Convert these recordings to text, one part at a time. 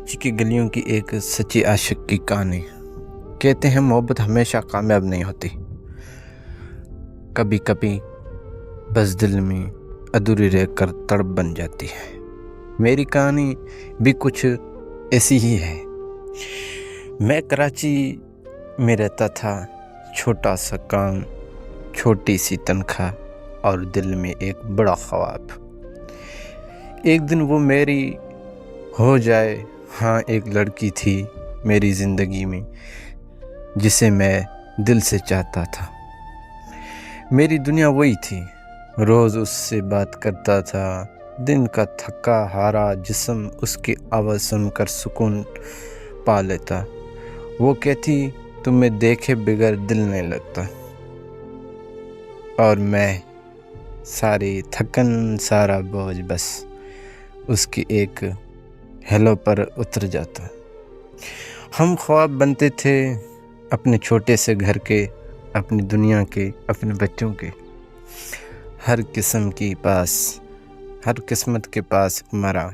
کراچی کی گلیوں کی ایک سچی عاشق کی کہانی۔ کہتے ہیں محبت ہمیشہ کامیاب نہیں ہوتی، کبھی کبھی بس دل میں ادھوری رہ کر تڑپ بن جاتی ہے۔ میری کہانی بھی کچھ ایسی ہی ہے۔ میں کراچی میں رہتا تھا، چھوٹا سا کام، چھوٹی سی تنخواہ اور دل میں ایک بڑا خواب۔ ایک دن وہ میری ہو جائے۔ ہاں، ایک لڑکی تھی میری زندگی میں جسے میں دل سے چاہتا تھا۔ میری دنیا وہی تھی، روز اس سے بات کرتا تھا، دن کا تھکا ہارا جسم اس کی آواز سن کر سکون پا لیتا۔ وہ کہتی تمہیں دیکھے بغیر دل نہیں لگتا، اور میں ساری تھکن سارا بوجھ بس اس کی ایک ہیلو پر اتر جاتا۔ ہم خواب بنتے تھے اپنے چھوٹے سے گھر کے، اپنی دنیا کے، اپنے بچوں کے۔ ہر قسمت کے پاس ہمارا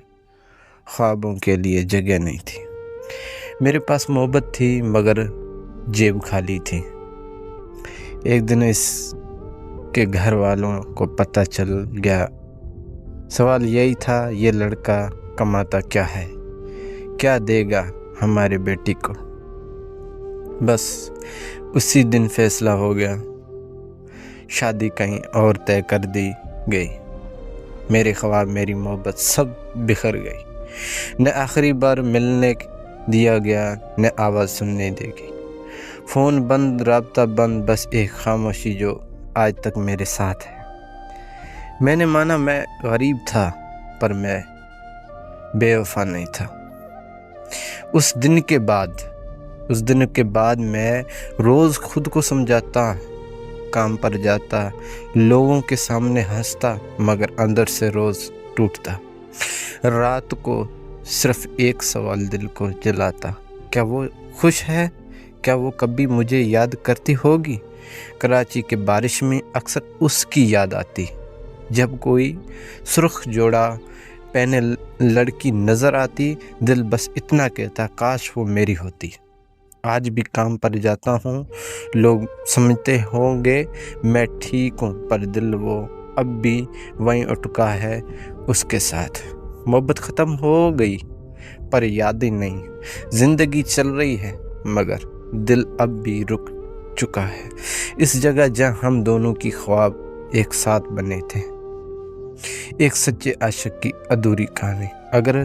خوابوں کے لیے جگہ نہیں تھی۔ میرے پاس محبت تھی مگر جیب خالی تھی۔ ایک دن اس کے گھر والوں کو پتہ چل گیا۔ سوال یہی تھا، یہ لڑکا کماتا کیا ہے، کیا دے گا ہمارے بیٹی کو؟ بس اسی دن فیصلہ ہو گیا، شادی کہیں اور طے کر دی گئی۔ میرے خواب، میری محبت سب بکھر گئی۔ نہ آخری بار ملنے دیا گیا، نہ آواز سننے دی گئی۔ فون بند، رابطہ بند، بس ایک خاموشی جو آج تک میرے ساتھ ہے۔ میں نے مانا میں غریب تھا، پر میں بے وفا نہیں تھا۔ اس دن کے بعد میں روز خود کو سمجھاتا، کام پر جاتا، لوگوں کے سامنے ہنستا، مگر اندر سے روز ٹوٹتا۔ رات کو صرف ایک سوال دل کو جلاتا، کیا وہ خوش ہے؟ کیا وہ کبھی مجھے یاد کرتی ہوگی؟ کراچی کے بارش میں اکثر اس کی یاد آتی، جب کوئی سرخ جوڑا پہنے لڑکی نظر آتی، دل بس اتنا کہتا، کاش وہ میری ہوتی۔ آج بھی کام پر جاتا ہوں، لوگ سمجھتے ہوں گے میں ٹھیک ہوں، پر دل وہ اب بھی وہیں اٹکا ہے اس کے ساتھ۔ محبت ختم ہو گئی پر یادیں نہیں، زندگی چل رہی ہے مگر دل اب بھی رک چکا ہے اس جگہ جہاں ہم دونوں کی خواب ایک ساتھ بنے تھے۔ ایک سچے عاشق کی ادھوری کہانی۔ اگر